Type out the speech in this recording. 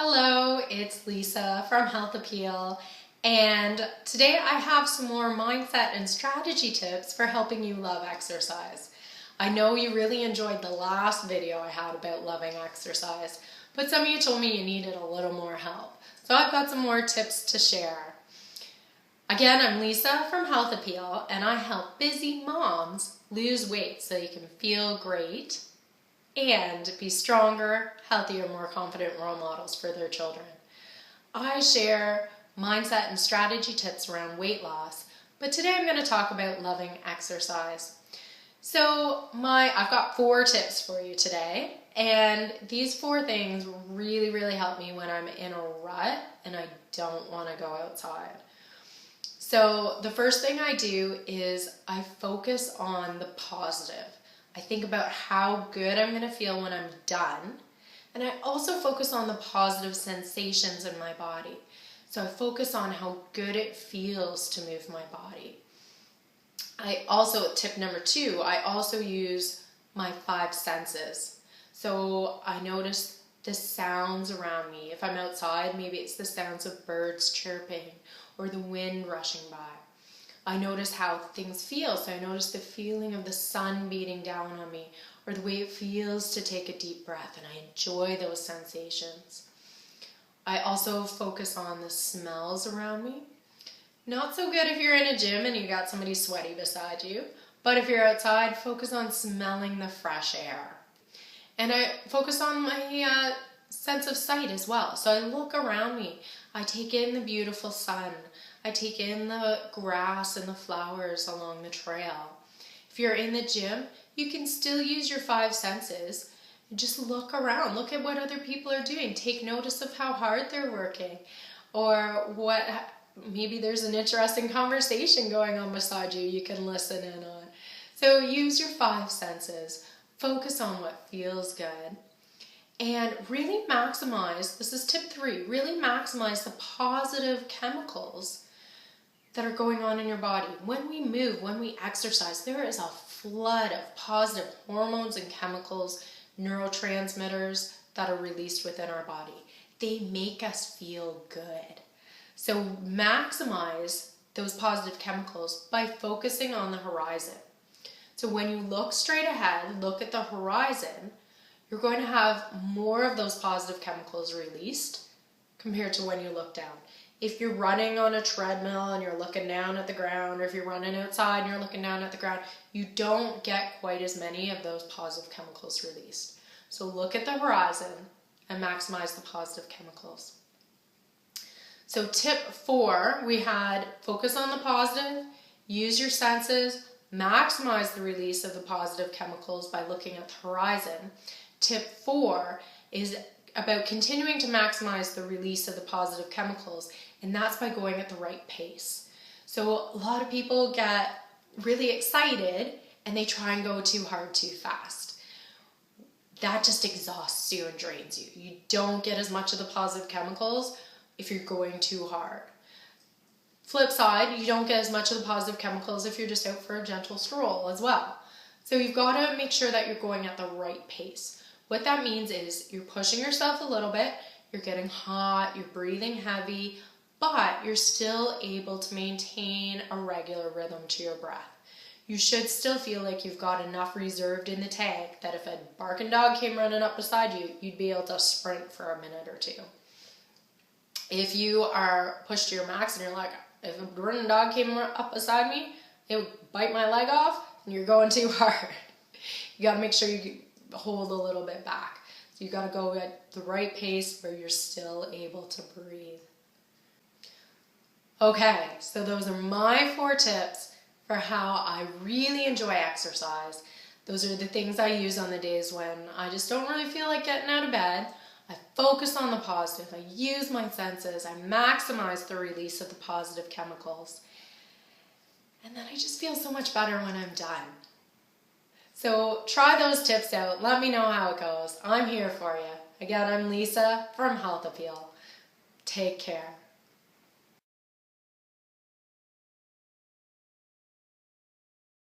Hello, it's Lisa from Health Appeal, and today I have some more mindset and strategy tips for helping you love exercise. I know you really enjoyed the last video I had about loving exercise, but some of you told me you needed a little more help. So I've got some more tips to share. Again, I'm Lisa from Health Appeal, and I help busy moms lose weight so you can feel great and be stronger, healthier, more confident role models for their children. I share mindset and strategy tips around weight loss, but today I'm going to talk about loving exercise. So I've got 4 tips for you today, and these 4 things really help me when I'm in a rut and I don't want to go outside. So the first thing I do is I focus on the positive. I think about how good I'm going to feel when I'm done. And I also focus on the positive sensations in my body. So I focus on how good it feels to move my body. Tip number 2, I also use my 5 senses. So I notice the sounds around me. If I'm outside, maybe it's the sounds of birds chirping or the wind rushing by. I notice how things feel, so I notice the feeling of the sun beating down on me, or the way it feels to take a deep breath, and I enjoy those sensations. I also focus on the smells around me. Not so good if you're in a gym and you got somebody sweaty beside you, but if you're outside, focus on smelling the fresh air. And I focus on my sense of sight as well. So I look around me, I take in the beautiful sun, I take in the grass and the flowers along the trail. If you're in the gym, you can still use your 5 senses. Just look around, look at what other people are doing. Take notice of how hard they're working, or maybe there's an interesting conversation going on beside you you can listen in on. So use your 5 senses. Focus on what feels good. And really maximize, this is tip 3, really maximize the positive chemicals that are going on in your body. When we move, when we exercise, there is a flood of positive hormones and chemicals, neurotransmitters that are released within our body. They make us feel good. So maximize those positive chemicals by focusing on the horizon. So when you look straight ahead, look at the horizon, you're going to have more of those positive chemicals released compared to when you look down. If you're running on a treadmill and you're looking down at the ground, or if you're running outside and you're looking down at the ground, you don't get quite as many of those positive chemicals released. So look at the horizon and maximize the positive chemicals. So tip 4, we had focus on the positive, use your senses, maximize the release of the positive chemicals by looking at the horizon. Tip 4 is about continuing to maximize the release of the positive chemicals, and that's by going at the right pace. So a lot of people get really excited and they try and go too hard too fast. That just exhausts you and drains you. You don't get as much of the positive chemicals if you're going too hard. Flip side, you don't get as much of the positive chemicals if you're just out for a gentle stroll as well. So you've got to make sure that you're going at the right pace. What that means is you're pushing yourself a little bit, you're getting hot, you're breathing heavy, but you're still able to maintain a regular rhythm to your breath. You should still feel like you've got enough reserved in the tank that if a barking dog came running up beside you, you'd be able to sprint for a minute or 2. If you are pushed to your max and you're like, if a running dog came up beside me, it would bite my leg off and you're going too hard. You got to make sure you hold a little bit back. So you got to go at the right pace where you're still able to breathe. Okay, so those are my 4 tips for how I really enjoy exercise. Those are the things I use on the days when I just don't really feel like getting out of bed. I focus on the positive, I use my senses, I maximize the release of the positive chemicals, and then I just feel so much better when I'm done. So try those tips out, let me know how it goes. I'm here for you. Again, I'm Lisa from Health Appeal. Take care.